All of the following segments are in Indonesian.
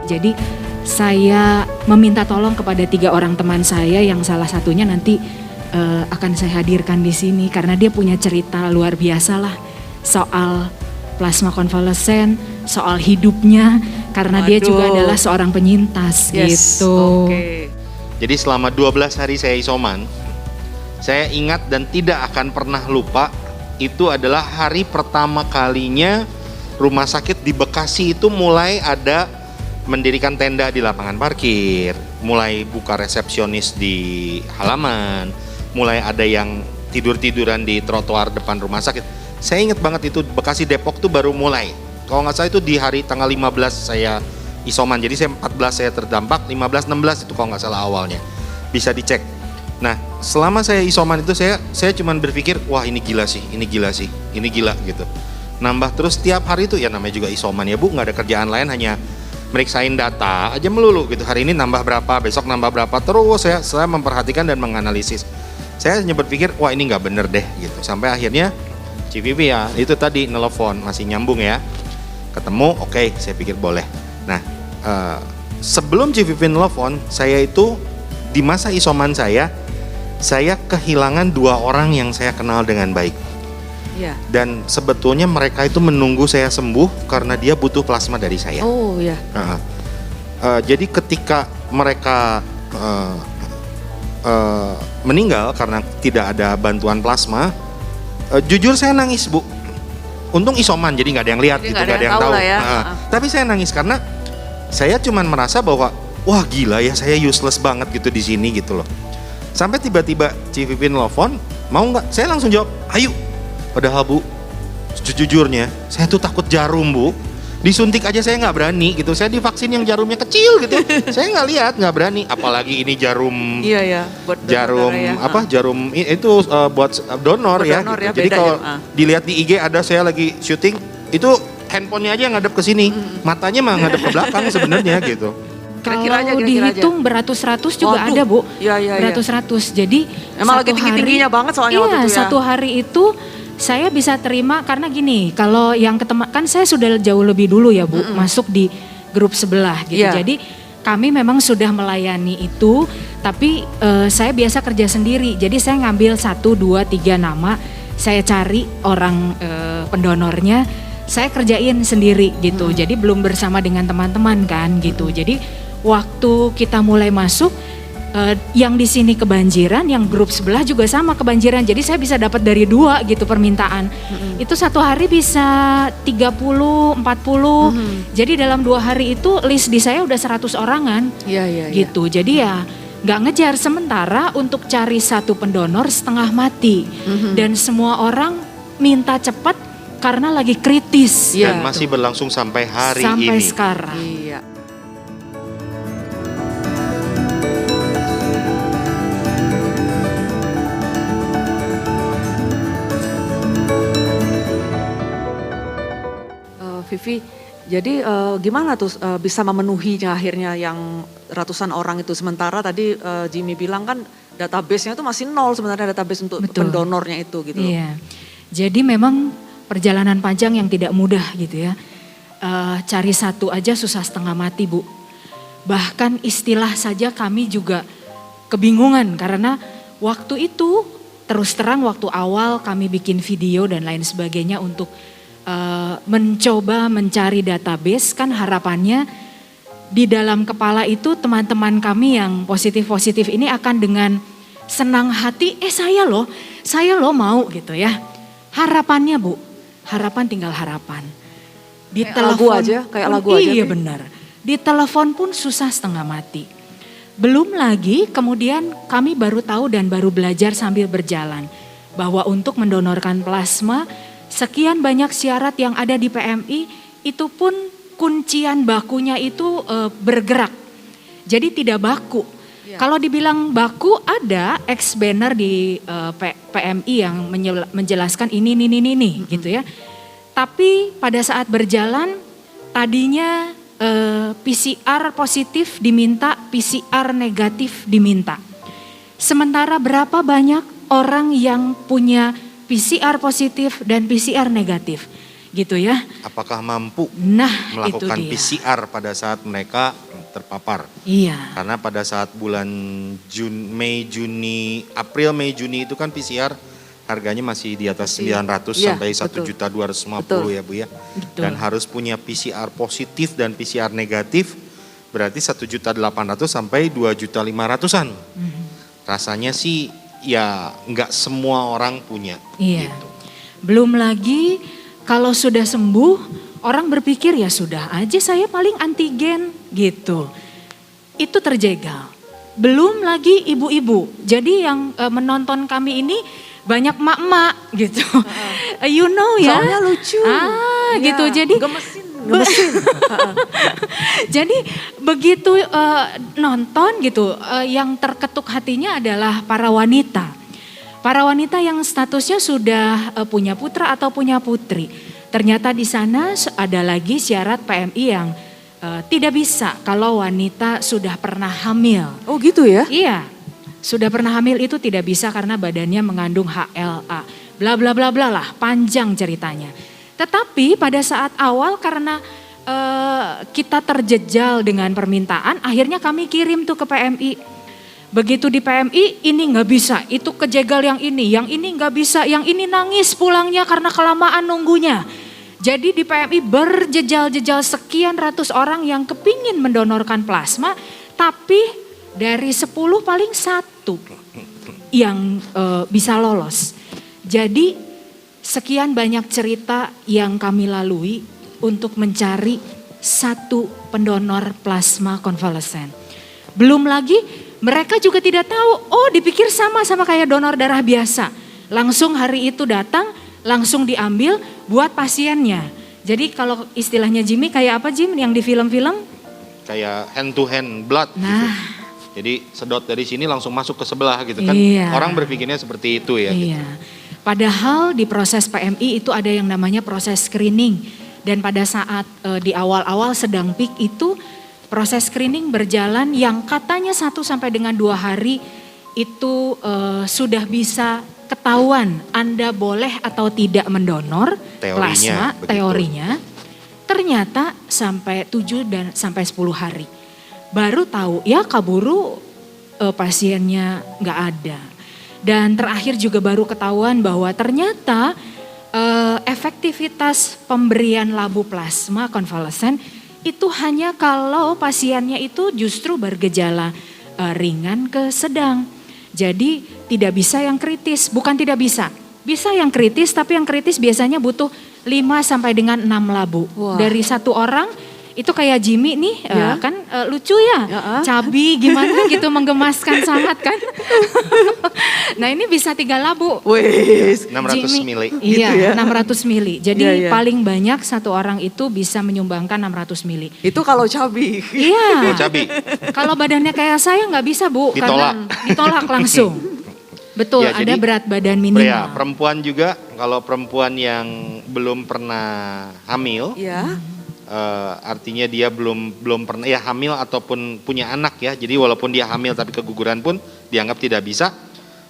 Jadi saya meminta tolong kepada 3 orang teman saya yang salah satunya nanti akan saya hadirkan di sini karena dia punya cerita luar biasa lah soal plasma konvalesen, soal hidupnya karena dia juga adalah seorang penyintas gitu. Okay. Jadi selama 12 hari saya isoman, saya ingat dan tidak akan pernah lupa itu adalah hari pertama kalinya rumah sakit di Bekasi itu mulai ada mendirikan tenda di lapangan parkir, mulai buka resepsionis di halaman, mulai ada yang tidur-tiduran di trotoar depan rumah sakit. Saya ingat banget itu Bekasi Depok tuh baru mulai. Kalau nggak salah itu di hari tanggal 15 saya isoman. Jadi saya 14 saya terdampak, 15 16 itu kalau nggak salah awalnya. Bisa dicek. Nah, selama saya isoman itu saya cuman berpikir, wah ini gila sih, ini gila gitu. Nambah terus tiap hari itu ya namanya juga isoman ya Bu, nggak ada kerjaan lain hanya meriksain data aja melulu gitu. Hari ini nambah berapa, besok nambah berapa, terus saya memperhatikan dan menganalisis. Saya hanya berpikir, wah ini nggak bener deh gitu. Sampai akhirnya CVV ya, itu tadi nelfon, masih nyambung ya. Ketemu, oke, saya pikir boleh. Nah, sebelum CVV nelfon, saya itu di masa isoman saya kehilangan 2 orang yang saya kenal dengan baik. Ya. Dan sebetulnya mereka itu menunggu saya sembuh karena dia butuh plasma dari saya. Oh ya. Jadi ketika mereka meninggal karena tidak ada bantuan plasma, jujur saya nangis Bu. Untung isoman jadi nggak ada yang lihat gitu, nggak ada yang tahu. Ya. Tapi saya nangis karena saya cuman merasa bahwa wah gila ya saya useless banget gitu di sini gitu loh. Sampai tiba-tiba CVV nelfon, mau nggak? Saya langsung jawab, ayo. Padahal Bu, sejujurnya saya tuh takut jarum Bu. Disuntik aja saya nggak berani gitu. Saya divaksin yang jarumnya kecil gitu. Saya nggak lihat, nggak berani. Apalagi ini jarum. Iya ya. Buat jarum ya. Jarum itu buat donor ya. Donor Gitu. ya, Jadi beda kalau ya. dilihat di IG ada saya lagi syuting, itu handphonenya aja ngadep ke sini, matanya mah ngadep ke belakang sebenarnya gitu. Kira-kira Kalau aja. dihitung beratus-ratus juga ada Bu. Iya. Beratus-ratus. Jadi emang lagi tinggi-tingginya banget soalnya waktu itu ya. Satu hari itu saya bisa terima karena gini, kalau yang kan saya sudah jauh lebih dulu ya Bu, masuk di grup sebelah gitu. Yeah. Jadi kami memang sudah melayani itu, tapi saya biasa kerja sendiri. Jadi saya ngambil 1, 2, 3 nama, saya cari orang pendonornya, saya kerjain sendiri gitu. Jadi belum bersama dengan teman-teman kan gitu. Jadi waktu kita mulai masuk, yang di sini kebanjiran, yang grup sebelah juga sama kebanjiran. Jadi saya bisa dapat dari 2 gitu permintaan. Itu satu hari bisa 30, 40. Jadi dalam 2 hari itu list di saya udah 100 orangan. Iya. Gitu. Jadi ya nggak ngejar, sementara untuk cari satu pendonor setengah mati. Dan semua orang minta cepat karena lagi kritis. Dan masih berlangsung sampai hari ini. Sampai sekarang. Iya. Vivi, jadi gimana tuh bisa memenuhinya akhirnya yang ratusan orang itu, sementara tadi Jimmy bilang kan database-nya itu masih 0 sebenarnya, database untuk pendonornya itu gitu. Iya, jadi memang perjalanan panjang yang tidak mudah gitu ya. Cari satu aja susah setengah mati Bu. Bahkan istilah saja kami juga kebingungan karena waktu itu terus terang waktu awal kami bikin video dan lain sebagainya untuk mencoba mencari database, kan harapannya di dalam kepala itu teman-teman kami yang positif-positif ini akan dengan senang hati, saya loh mau gitu ya. Harapannya Bu, harapan tinggal harapan. Di telepon kayak lagu aja. Iya benar. Di telepon pun susah setengah mati. Belum lagi kemudian kami baru tahu dan baru belajar sambil berjalan bahwa untuk mendonorkan plasma sekian banyak syarat yang ada di PMI, itu pun kuncian bakunya itu bergerak. Jadi tidak baku. Ya. Kalau dibilang baku, ada X banner di PMI yang menjelaskan ini gitu ya. Tapi pada saat berjalan tadinya PCR positif diminta, PCR negatif diminta. Sementara berapa banyak orang yang punya PCR positif dan PCR negatif. gitu ya. Apakah mampu Nah, melakukan itu dia. PCR pada saat mereka terpapar? Iya, Karena pada saat bulan April, Mei, Juni itu kan PCR harganya masih di atas 900 Iya, sampai betul. 1.250 ya Bu ya. betul. Dan harus punya PCR positif dan PCR negatif berarti 1.800.000 sampai 2.500.000-an. Rasanya sih ya nggak semua orang punya. Iya. Gitu. Belum lagi kalau sudah sembuh, orang berpikir ya sudah aja saya paling antigen gitu. Itu terjegal. Belum lagi ibu-ibu. Jadi yang menonton kami ini banyak mak-mak gitu. You know ya. Soalnya lucu. Ah, Ya, gitu. Jadi gemesin. jadi begitu nonton gitu, yang terketuk hatinya adalah para wanita. Para wanita yang statusnya sudah punya putra atau punya putri. Ternyata di sana ada lagi syarat PMI yang tidak bisa kalau wanita sudah pernah hamil. Oh gitu ya? Iya, sudah pernah hamil itu tidak bisa karena badannya mengandung HLA. Bla bla bla bla lah, panjang ceritanya. Tetapi pada saat awal karena kita terjejal dengan permintaan, akhirnya kami kirim tuh ke PMI. Begitu di PMI, ini nggak bisa, itu kejegal yang ini nggak bisa, yang ini nangis pulangnya karena kelamaan nunggunya. Jadi di PMI berjejal-jejal sekian ratus orang yang kepingin mendonorkan plasma, tapi dari 10 paling 1 yang bisa lolos. Jadi sekian banyak cerita yang kami lalui untuk mencari satu pendonor plasma konvalesen. Belum lagi mereka juga tidak tahu, oh dipikir sama kayak donor darah biasa. Langsung hari itu datang, langsung diambil buat pasiennya. Jadi kalau istilahnya Jimmy kayak apa Jim yang di film-film? Kayak hand to hand blood gitu. Nah, Jadi sedot dari sini langsung masuk ke sebelah gitu kan. Iya. Orang berpikirnya seperti itu ya. iya. Padahal di proses PMI itu ada yang namanya proses screening. Dan pada saat di awal-awal sedang peak itu proses screening berjalan yang katanya 1 sampai dengan 2 hari itu sudah bisa ketahuan Anda boleh atau tidak mendonor plasma, begitu. teorinya. Ternyata sampai 7 dan sampai 10 hari. Baru tahu ya kaburu pasiennya nggak ada. Dan terakhir juga baru ketahuan bahwa ternyata efektivitas pemberian labu plasma konvalesen itu hanya kalau pasiennya itu justru bergejala ringan ke sedang. Jadi tidak bisa yang kritis, bukan tidak bisa. Bisa yang kritis, tapi yang kritis biasanya butuh 5 sampai dengan 6 labu. Wah. Dari 1 orang itu kayak Jimmy nih, Ya. kan lucu ya, cabi gimana gitu menggemaskan sangat kan. Nah ini bisa 3 labu. Wes. 600 Jimmy, mili. Iya, ya? 600 mili. Jadi Iya, iya. paling banyak 1 orang itu bisa menyumbangkan 600 mili. Itu kalau cabi. Iya. Oh, cabi. Kalau badannya kayak saya nggak bisa Bu, Ditolak. karena ditolak langsung. Betul, Ya, ada jadi, berat badan Ya, minimal. perempuan juga kalau perempuan yang belum pernah hamil, Ya. artinya dia belum pernah ya hamil ataupun punya anak ya. Jadi walaupun dia hamil tapi keguguran pun dianggap tidak bisa.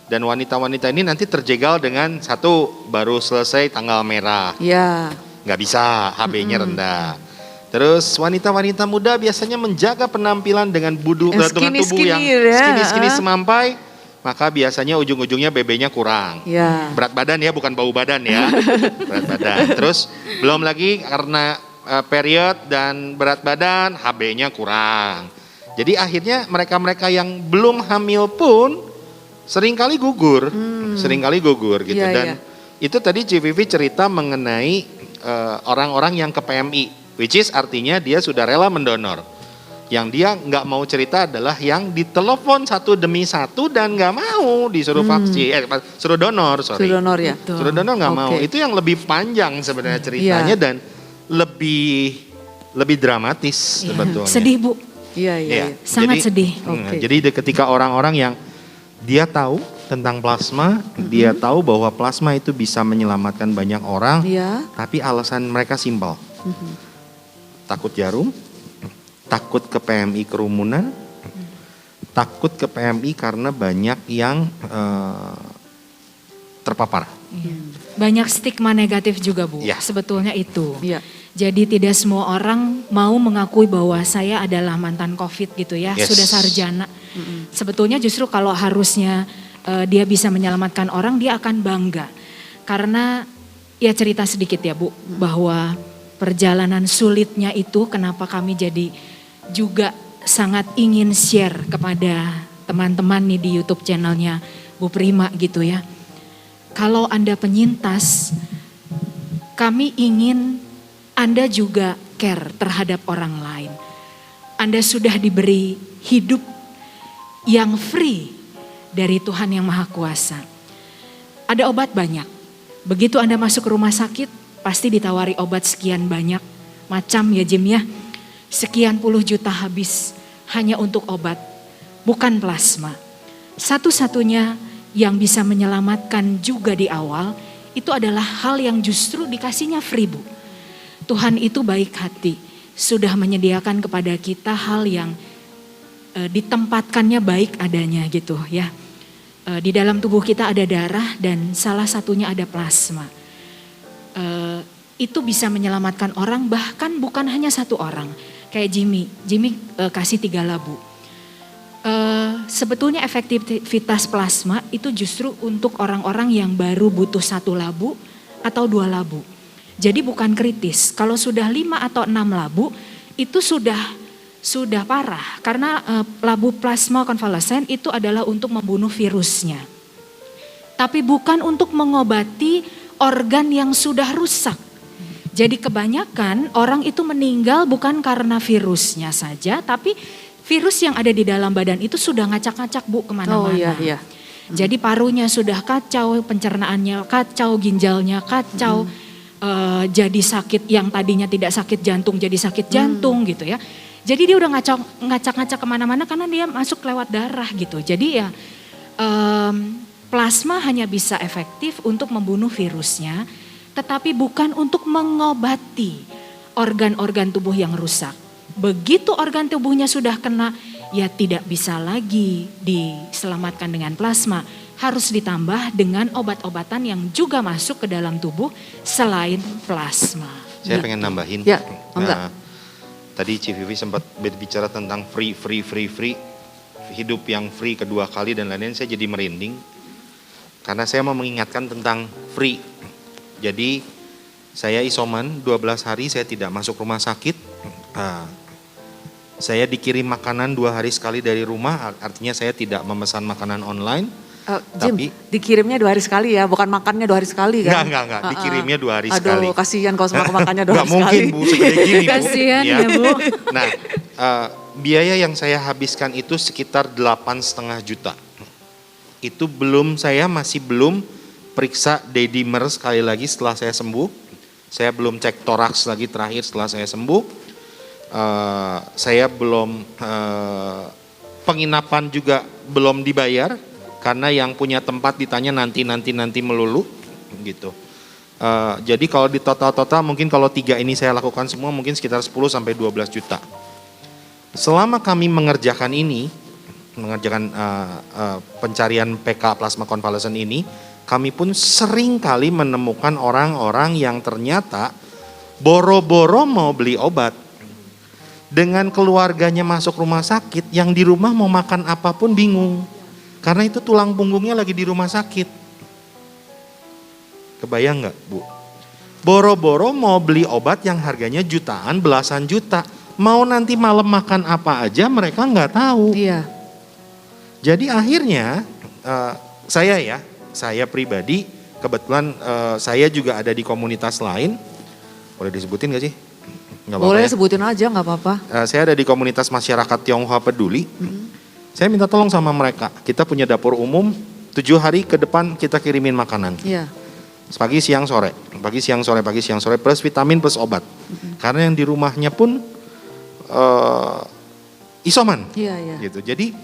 Dan wanita-wanita ini nanti terjegal dengan 1 baru selesai tanggal merah, Ya. nggak bisa, HB-nya rendah. Terus wanita-wanita muda biasanya menjaga penampilan dengan dengan tubuh yang Skinny-skinny ya. skinny sampai, maka biasanya ujung-ujungnya BB-nya kurang. Ya. Berat badan ya, bukan bau badan ya. Berat badan. Terus belum lagi karena period dan berat badan, HB-nya kurang. Jadi akhirnya mereka-mereka yang belum hamil pun seringkali gugur. Seringkali gugur gitu. Iya, Dan iya. itu tadi CVV cerita mengenai orang-orang yang ke PMI. Which is artinya dia sudah rela mendonor. Yang dia nggak mau cerita adalah yang ditelepon 1 demi 1 dan nggak mau disuruh vaksin, suruh donor, sorry. Sudah donor ya. Betul. Suruh donor nggak mau. Oke. Itu yang lebih panjang sebenarnya ceritanya dan lebih dramatis Iya. sebetulnya. Sedih Bu, Iya, iya. Iya. iya. sangat sedih. Oke. Jadi ketika orang-orang yang dia tahu tentang plasma, dia tahu bahwa plasma itu bisa menyelamatkan banyak orang, Iya. tapi alasan mereka simpel. Takut jarum, takut ke PMI kerumunan, takut ke PMI karena banyak yang terpapar. Banyak stigma negatif juga Bu, Ya. sebetulnya itu. Iya. Jadi tidak semua orang mau mengakui bahwa saya adalah mantan COVID gitu ya, Yes. sudah sarjana. Sebetulnya justru kalau harusnya dia bisa menyelamatkan orang, dia akan bangga. Karena ya cerita sedikit ya Bu, bahwa perjalanan sulitnya itu kenapa kami jadi juga sangat ingin share kepada teman-teman nih di YouTube channelnya Bu Prima gitu ya. Kalau Anda penyintas, kami ingin Anda juga care terhadap orang lain. Anda sudah diberi hidup yang free dari Tuhan yang Maha Kuasa. Ada obat banyak. Begitu Anda masuk ke rumah sakit, pasti ditawari obat sekian banyak macam ya Jim ya. Sekian puluh juta habis hanya untuk obat, bukan plasma. Satu-satunya yang bisa menyelamatkan juga di awal, itu adalah hal yang justru dikasihnya free Bu. Tuhan itu baik hati, sudah menyediakan kepada kita hal yang ditempatkannya baik adanya gitu ya. Di dalam tubuh kita ada darah dan salah satunya ada plasma. Itu bisa menyelamatkan orang, bahkan bukan hanya satu orang. Kayak Jimmy kasih 3 labu. Sebetulnya efektivitas plasma itu justru untuk orang-orang yang baru butuh 1 labu atau 2 labu. Jadi bukan kritis. Kalau sudah 5 atau 6 labu itu sudah parah. Karena labu plasma konvalesen itu adalah untuk membunuh virusnya. Tapi bukan untuk mengobati organ yang sudah rusak. Jadi kebanyakan orang itu meninggal bukan karena virusnya saja, tapi virus yang ada di dalam badan itu sudah ngacak-ngacak Bu kemana-mana. Oh iya. Jadi parunya sudah kacau, pencernaannya kacau, ginjalnya kacau, jadi sakit yang tadinya tidak sakit jantung jadi sakit jantung gitu ya. Jadi dia udah ngacak-ngacak kemana-mana karena dia masuk lewat darah gitu. Jadi ya plasma hanya bisa efektif untuk membunuh virusnya, tetapi bukan untuk mengobati organ-organ tubuh yang rusak. Begitu organ tubuhnya sudah kena, ya tidak bisa lagi diselamatkan dengan plasma. Harus ditambah dengan obat-obatan yang juga masuk ke dalam tubuh selain plasma. Saya pengen nambahin. Ya, enggak. Tadi Ci Vivi sempat berbicara tentang free. Hidup yang free kedua kali dan lain-lain, saya jadi merinding. Karena saya mau mengingatkan tentang free. Jadi saya isoman 12 hari, saya tidak masuk rumah sakit. Saya dikirim makanan 2 hari sekali dari rumah, artinya saya tidak memesan makanan online. Jim, dikirimnya 2 hari sekali ya, bukan makannya 2 hari sekali kan? Enggak, dikirimnya 2 hari sekali. Aduh, kasihan kalau semua makannya 2 hari sekali. Enggak mungkin Bu, segede gini Bu. Kasihan ya Bu. Nah, biaya yang saya habiskan itu sekitar 8,5 juta. Itu masih belum periksa dedimer sekali lagi setelah saya sembuh. Saya belum cek toraks lagi terakhir setelah saya sembuh. Saya belum penginapan juga belum dibayar karena yang punya tempat ditanya nanti melulu gitu. Jadi kalau di total mungkin kalau 3 ini saya lakukan semua mungkin sekitar 10 sampai 12 juta. Selama kami mengerjakan pencarian PK plasma konvalesen ini, kami pun sering kali menemukan orang-orang yang ternyata boro-boro mau beli obat. Dengan keluarganya masuk rumah sakit, yang di rumah mau makan apapun bingung. Karena itu tulang punggungnya lagi di rumah sakit. Kebayang gak Bu? Boro-boro mau beli obat yang harganya jutaan, belasan juta. Mau nanti malam makan apa aja mereka gak tahu. Iya. Jadi akhirnya saya pribadi, kebetulan saya juga ada di komunitas lain. Boleh disebutin gak sih? Gak Boleh ya? sebutin aja gak apa-apa. Saya ada di komunitas masyarakat Tionghoa Peduli. Saya minta tolong sama mereka. Kita punya dapur umum, 7 hari ke depan kita kirimin makanan. Iya. Pagi, siang, sore. Pagi, siang, sore. Plus vitamin, plus obat. Karena yang di rumahnya pun isoman. Iya. Gitu. Jadi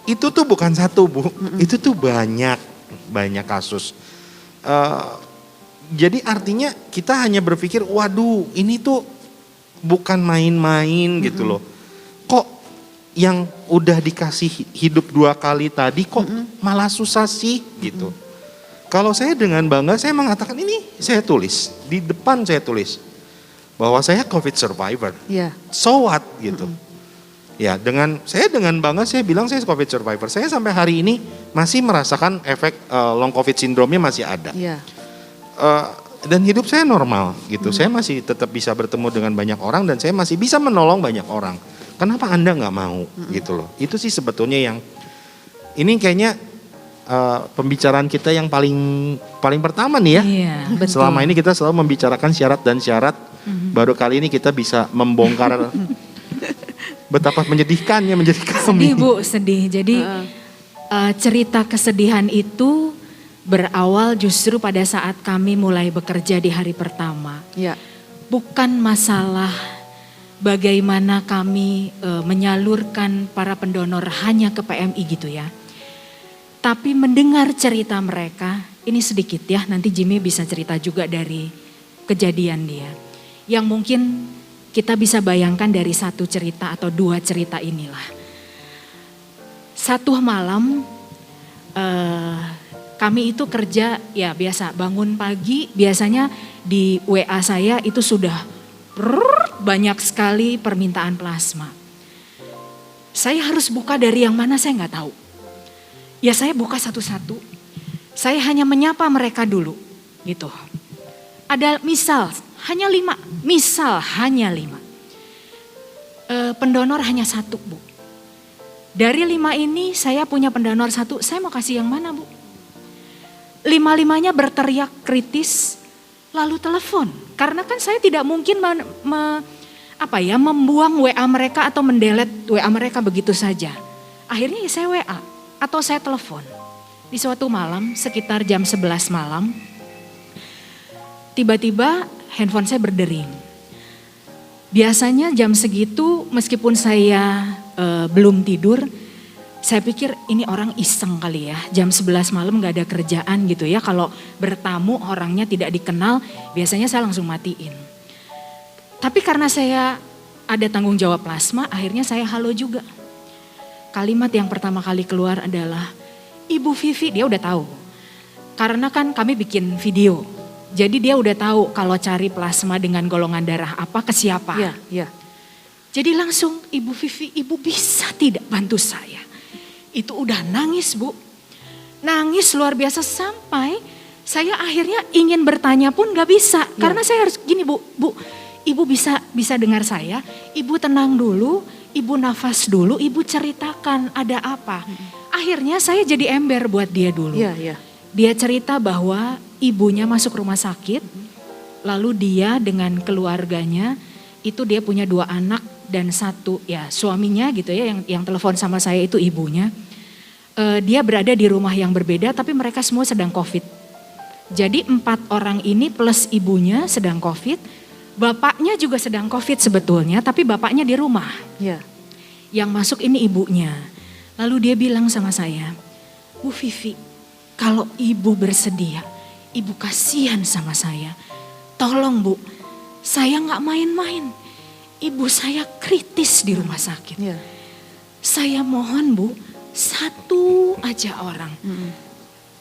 itu tuh bukan satu Bu. Itu tuh banyak kasus. Jadi artinya kita hanya berpikir, waduh ini tuh bukan main-main gitu loh. Kok yang udah dikasih hidup 2 kali tadi kok malah susah sih gitu. Kalau saya dengan bangga saya mengatakan ini saya tulis, di depan saya tulis bahwa saya COVID survivor. Iya. So what gitu. Ya, saya dengan bangga saya bilang saya COVID survivor. Saya sampai hari ini masih merasakan efek long COVID syndrome-nya masih ada. Iya. Dan hidup saya normal gitu. Saya masih tetap bisa bertemu dengan banyak orang dan saya masih bisa menolong banyak orang. Kenapa Anda nggak mau gitu loh. Itu sih sebetulnya yang ini kayaknya pembicaraan kita yang paling pertama nih ya. Iya, betul. Selama ini kita selalu membicarakan syarat dan syarat. Baru kali ini kita bisa membongkar betapa menyedihkannya menjadi kami. Sedih Bu, sedih. Jadi cerita kesedihan itu berawal justru pada saat kami mulai bekerja di hari pertama. Iya. Bukan masalah bagaimana kami menyalurkan para pendonor hanya ke PMI gitu ya. Tapi mendengar cerita mereka, ini sedikit ya, nanti Jimmy bisa cerita juga dari kejadian dia. Yang mungkin kita bisa bayangkan dari satu cerita atau dua cerita inilah. Satu malam kami itu kerja ya biasa bangun pagi, biasanya di WA saya itu sudah banyak sekali permintaan plasma. Saya harus buka dari yang mana saya nggak tahu. Ya saya buka satu-satu. Saya hanya menyapa mereka dulu gitu. Ada misal hanya 5, misal hanya 5. Pendonor hanya 1 Bu. Dari 5 ini saya punya pendonor 1, saya mau kasih yang mana Bu? 5-5-nya berteriak kritis lalu telepon. Karena kan saya tidak mungkin membuang WA mereka atau mendelete WA mereka begitu saja. Akhirnya ya saya WA atau saya telepon. Di suatu malam sekitar jam 11 malam, tiba-tiba handphone saya berdering. Biasanya jam segitu meskipun saya belum tidur, saya pikir ini orang iseng kali ya. Jam 11 malam gak ada kerjaan gitu ya. Kalau bertamu orangnya tidak dikenal, biasanya saya langsung matiin. Tapi karena saya ada tanggung jawab plasma, akhirnya saya halo juga. Kalimat yang pertama kali keluar adalah, Ibu Vivi, dia udah tahu. Karena kan kami bikin video. Jadi dia udah tahu kalau cari plasma dengan golongan darah apa ke siapa. Iya, iya. Jadi langsung Ibu Vivi, Ibu bisa tidak bantu saya? Itu udah nangis Bu. Nangis luar biasa sampai saya akhirnya ingin bertanya pun gak bisa. Ya. Karena saya harus gini Bu, Ibu bisa dengar saya, Ibu tenang dulu, Ibu nafas dulu, Ibu ceritakan ada apa. Akhirnya saya jadi ember buat dia dulu. Iya, iya. Dia cerita bahwa ibunya masuk rumah sakit, lalu dia dengan keluarganya, itu dia punya 2 anak dan 1 ya suaminya gitu ya, yang telepon sama saya itu ibunya. Dia berada di rumah yang berbeda tapi mereka semua sedang COVID. Jadi 4 orang ini plus ibunya sedang COVID. Bapaknya juga sedang COVID sebetulnya, tapi bapaknya di rumah. Iya. Yang masuk ini ibunya. Lalu dia bilang sama saya, Bu Vivi, kalau ibu bersedia, ibu kasihan sama saya. Tolong Bu, saya gak main-main. Ibu saya kritis di rumah sakit. Iya. Saya mohon Bu, 1 aja orang.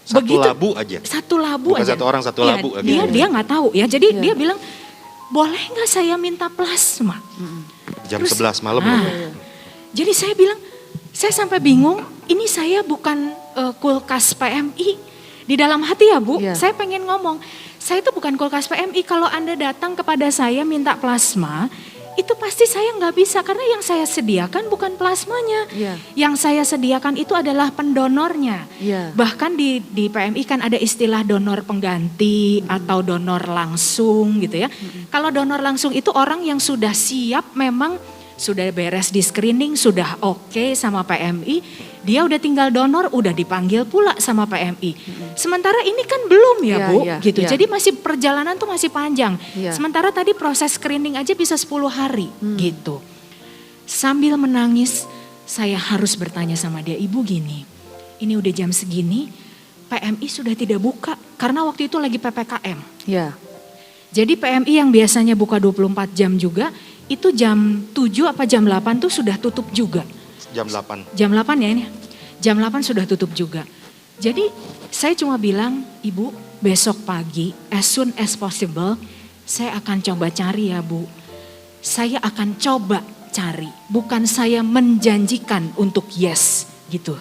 Satu labu aja. 1 labu Bukan aja. 1 orang 1 Ya, labu. dia nggak tahu ya. Jadi Iya. dia bilang, boleh nggak saya minta plasma? Jam Terus, 11 malam. Jadi saya bilang, saya sampai bingung. Ini saya bukan kulkas PMI. Di dalam hati ya Bu, Iya. saya pengen ngomong. Saya itu bukan kulkas PMI. Kalau Anda datang kepada saya minta plasma, itu pasti saya nggak bisa karena yang saya sediakan bukan plasmanya. Iya. Yang saya sediakan itu adalah pendonornya. Iya. Bahkan di PMI kan ada istilah donor pengganti atau donor langsung gitu ya. Kalau donor langsung itu orang yang sudah siap, memang sudah beres di screening, sudah oke sama PMI, dia udah tinggal donor, udah dipanggil pula sama PMI. Sementara ini kan belum ya Iya, Bu, iya, gitu. iya. Jadi masih perjalanan tuh masih panjang. Iya. Sementara tadi proses screening aja bisa 10 hari gitu. Sambil menangis, saya harus bertanya sama dia, Ibu gini, ini udah jam segini, PMI sudah tidak buka karena waktu itu lagi PPKM. Iya. Jadi PMI yang biasanya buka 24 jam juga, itu jam 7 apa jam 8 tuh sudah tutup juga. Jam 8. Jam 8 ya ini, jam 8 sudah tutup juga. Jadi saya cuma bilang, Ibu besok pagi as soon as possible saya akan coba cari ya Bu. Saya akan coba cari, bukan saya menjanjikan untuk yes gitu.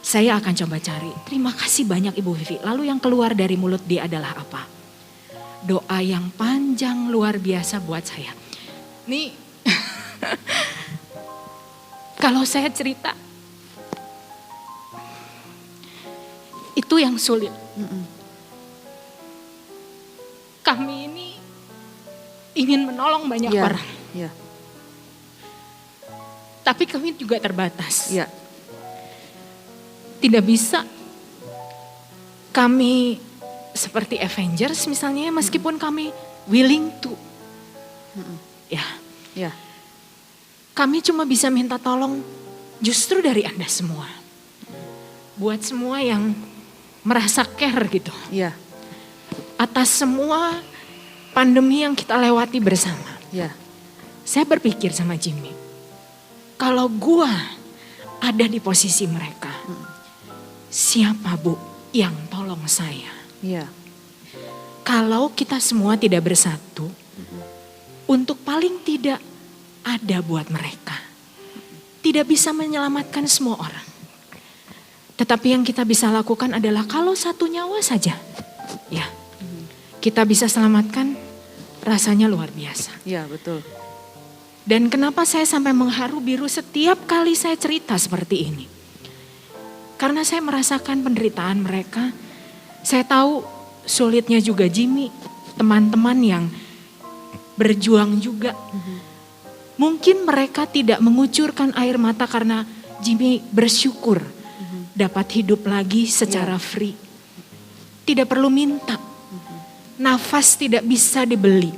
Saya akan coba cari. Terima kasih banyak Ibu Vivi. Lalu yang keluar dari mulut dia adalah apa? Doa yang panjang luar biasa buat saya. Nih, kalau saya cerita, itu yang sulit. Kami ini ingin menolong banyak orang. Ya. Tapi kami juga terbatas. Ya. Tidak bisa kami seperti Avengers misalnya, meskipun kami willing to. Ya. Kami cuma bisa minta tolong justru dari Anda semua. Buat semua yang merasa care gitu. Ya. Atas semua pandemi yang kita lewati bersama. Ya. Saya berpikir sama Jimmy, kalau gua ada di posisi mereka, siapa Bu yang tolong saya? Ya. Kalau kita semua tidak bersatu, untuk paling tidak ada buat mereka. Tidak bisa menyelamatkan semua orang. Tetapi yang kita bisa lakukan adalah kalau satu nyawa saja, ya kita bisa selamatkan, rasanya luar biasa. Ya, betul. Dan kenapa saya sampai mengharu biru setiap kali saya cerita seperti ini? Karena saya merasakan penderitaan mereka. Saya tahu sulitnya juga Jimmy, teman-teman yang berjuang juga. Mungkin mereka tidak mengucurkan air mata karena Jimmy bersyukur dapat hidup lagi secara free. Tidak perlu minta. Nafas tidak bisa dibeli.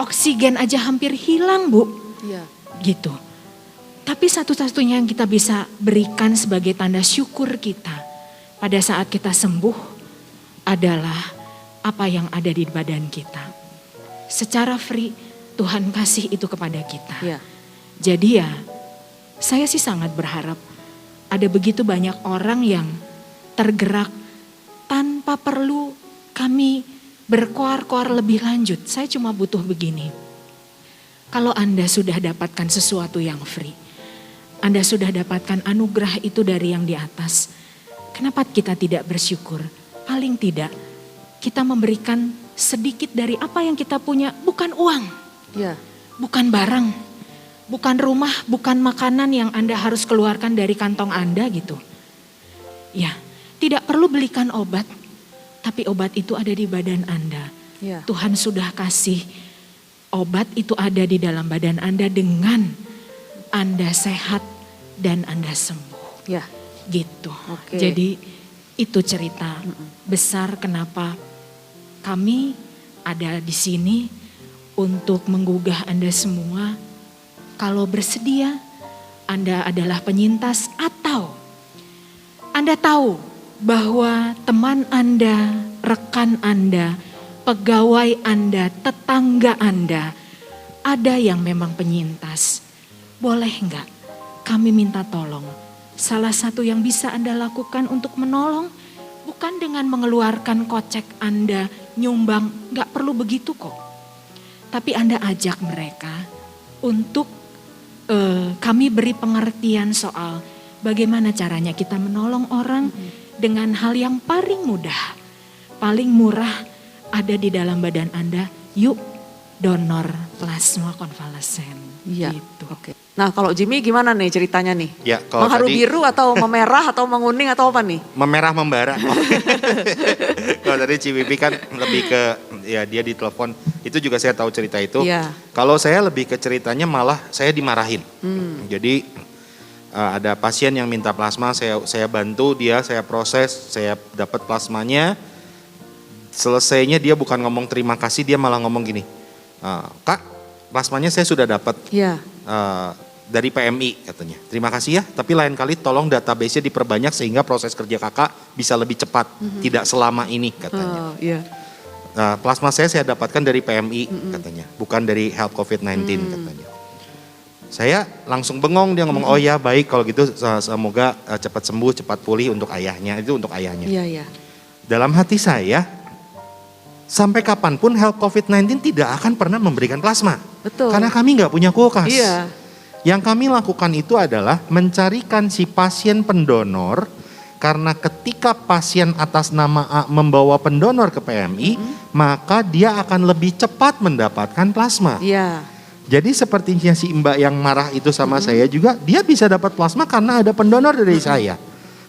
Oksigen aja hampir hilang Bu. Ya. Gitu. Tapi satu-satunya yang kita bisa berikan sebagai tanda syukur kita pada saat kita sembuh adalah apa yang ada di badan kita. Secara free Tuhan kasih itu kepada kita. Ya. Jadi ya saya sih sangat berharap ada begitu banyak orang yang tergerak tanpa perlu kami berkoar-koar lebih lanjut. Saya cuma butuh begini. Kalau Anda sudah dapatkan sesuatu yang free, Anda sudah dapatkan anugerah itu dari yang di atas, kenapa kita tidak bersyukur? Paling tidak kita memberikan sedikit dari apa yang kita punya, bukan uang, Ya. bukan barang, bukan rumah, bukan makanan yang Anda harus keluarkan dari kantong Anda gitu. Ya, tidak perlu belikan obat, tapi obat itu ada di badan Anda. Ya. Tuhan sudah kasih obat itu ada di dalam badan Anda dengan Anda sehat dan Anda sembuh. Ya. Gitu. Oke. Jadi itu cerita besar kenapa kami ada di sini untuk menggugah Anda semua. Kalau bersedia Anda adalah penyintas atau Anda tahu bahwa teman Anda, rekan Anda, pegawai Anda, tetangga Anda, ada yang memang penyintas. Boleh enggak kami minta tolong? Salah satu yang bisa Anda lakukan untuk menolong, bukan dengan mengeluarkan kocek Anda, nyumbang, enggak perlu begitu kok. Tapi Anda ajak mereka untuk kami beri pengertian soal bagaimana caranya kita menolong orang dengan hal yang paling mudah, paling murah, ada di dalam badan Anda. Yuk donor plasma konvalesen. Iya. Gitu. Oke. Nah kalau Jimmy gimana nih ceritanya nih? Ya, kalau Mengharu tadi biru atau memerah atau menguning atau apa nih? memerah membara. Kalau tadi Ciwibi kan lebih ke ya dia ditelepon, itu juga saya tahu cerita itu. Iya. Kalau saya lebih ke ceritanya malah saya dimarahin. Jadi ada pasien yang minta plasma, saya bantu dia, saya proses, saya dapat plasmanya. Selesainya dia bukan ngomong terima kasih, dia malah ngomong gini, Kak, plasmanya saya sudah dapat dari PMI katanya. Terima kasih ya, tapi lain kali tolong database-nya diperbanyak sehingga proses kerja kakak bisa lebih cepat, tidak selama ini katanya. Plasma saya dapatkan dari PMI katanya, bukan dari Help COVID-19 katanya. Saya langsung bengong, dia ngomong, oh ya baik kalau gitu semoga cepat sembuh, cepat pulih untuk ayahnya, itu untuk ayahnya. Iya, iya. Dalam hati saya, sampai kapanpun Help COVID-19 tidak akan pernah memberikan plasma. Betul. Karena kami nggak punya kulkas. Iya. Yang kami lakukan itu adalah mencarikan si pasien pendonor, karena ketika pasien atas nama A membawa pendonor ke PMI, maka dia akan lebih cepat mendapatkan plasma. Iya. Jadi sepertinya si Mbak yang marah itu sama saya juga, dia bisa dapat plasma karena ada pendonor dari saya.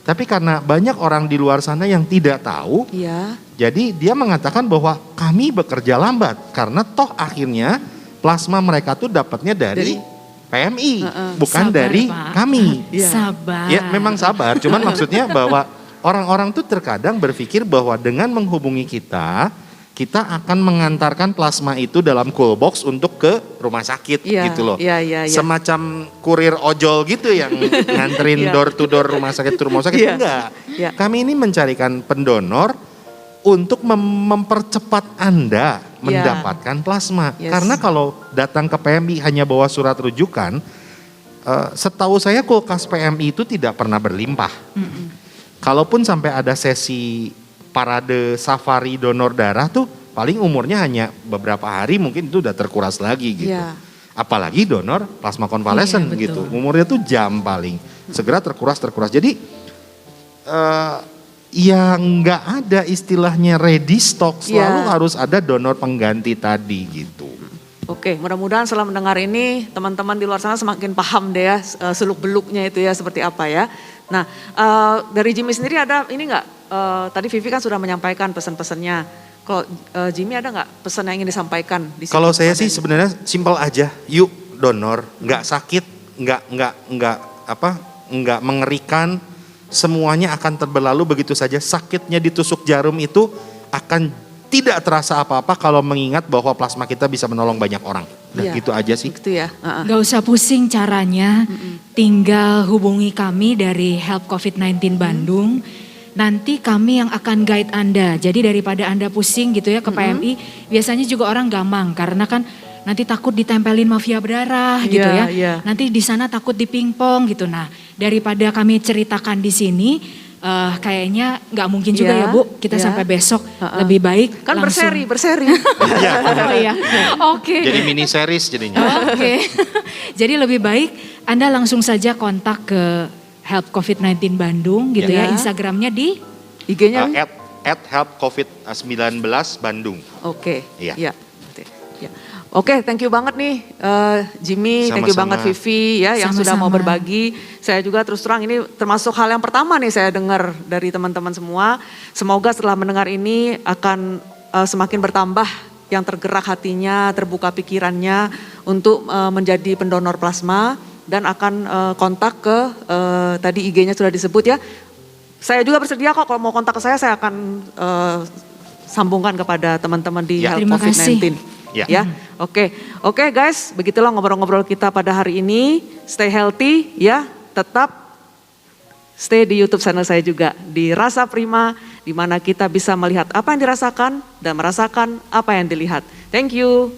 Tapi karena banyak orang di luar sana yang tidak tahu, Iya. jadi dia mengatakan bahwa kami bekerja lambat. Karena toh akhirnya plasma mereka tuh dapatnya dari PMI, bukan Sabar, dari Pak. kami. Iya. Sabar. Ya memang sabar, cuman maksudnya bahwa orang-orang tuh terkadang berpikir bahwa dengan menghubungi kita akan mengantarkan plasma itu dalam cool box untuk ke rumah sakit gitu loh. Iya, iya, iya. Semacam kurir ojol gitu yang nganterin door to door rumah sakit Iya. enggak. Iya. Kami ini mencarikan pendonor untuk mempercepat Anda mendapatkan plasma. Yes. Karena kalau datang ke PMI hanya bawa surat rujukan, setahu saya kulkas PMI itu tidak pernah berlimpah. Kalaupun sampai ada sesi parade safari donor darah tuh paling umurnya hanya beberapa hari, mungkin itu udah terkuras lagi gitu. Iya. Apalagi donor plasma konvalesen Iya, betul. gitu. Umurnya tuh jam paling. Segera terkuras. Jadi ya nggak ada istilahnya ready stock, selalu Iya. harus ada donor pengganti tadi gitu. Oke, mudah-mudahan setelah mendengar ini teman-teman di luar sana semakin paham deh ya seluk-beluknya itu ya seperti apa ya. Nah, dari Jimmy sendiri ada ini nggak? Tadi Vivi kan sudah menyampaikan pesan-pesannya. Kalau Jimmy ada nggak pesan yang ingin disampaikan? Di sini Kalau saya kepada sih ini? sebenarnya simpel aja, yuk donor, nggak sakit, nggak mengerikan, semuanya akan berlalu begitu saja. Sakitnya ditusuk jarum itu akan tidak terasa apa-apa kalau mengingat bahwa plasma kita bisa menolong banyak orang. Nah Iya. gitu aja sih. Gitu ya. Gak usah pusing caranya, tinggal hubungi kami dari Help COVID-19 Bandung. Nanti kami yang akan guide Anda. Jadi daripada Anda pusing gitu ya ke PMI, biasanya juga orang gampang karena kan nanti takut ditempelin mafia berdarah gitu Iya, ya. iya. Nanti di sana takut dipingpong gitu. Nah, daripada kami ceritakan di sini, kayaknya nggak mungkin juga Iya, ya Bu, kita iya. sampai besok. Lebih baik Kan langsung. berseri. Iya. Oh iya, oke. Jadi mini series jadinya. Oke, jadi lebih baik Anda langsung saja kontak ke Help COVID-19 Bandung gitu ya. Ya. Instagramnya di IG-nya? At Help COVID-19 Bandung. Oke, Iya. ya. Oke, thank you banget nih Jimmy, thank you Sama-sama. banget Vivi ya yang sudah mau Sama-sama. berbagi. Saya juga terus terang ini termasuk hal yang pertama nih saya dengar dari teman-teman semua. Semoga setelah mendengar ini akan semakin bertambah yang tergerak hatinya, terbuka pikirannya untuk menjadi pendonor plasma dan akan kontak ke tadi IG-nya sudah disebut ya. Saya juga bersedia kok kalau mau kontak ke saya akan sambungkan kepada teman-teman di Ya. Help Terima kasih. COVID-19. Ya. Ya, oke guys, begitulah ngobrol-ngobrol kita pada hari ini. Stay healthy ya, tetap stay di YouTube channel saya juga di Rasa Prima, di mana kita bisa melihat apa yang dirasakan dan merasakan apa yang dilihat. Thank you.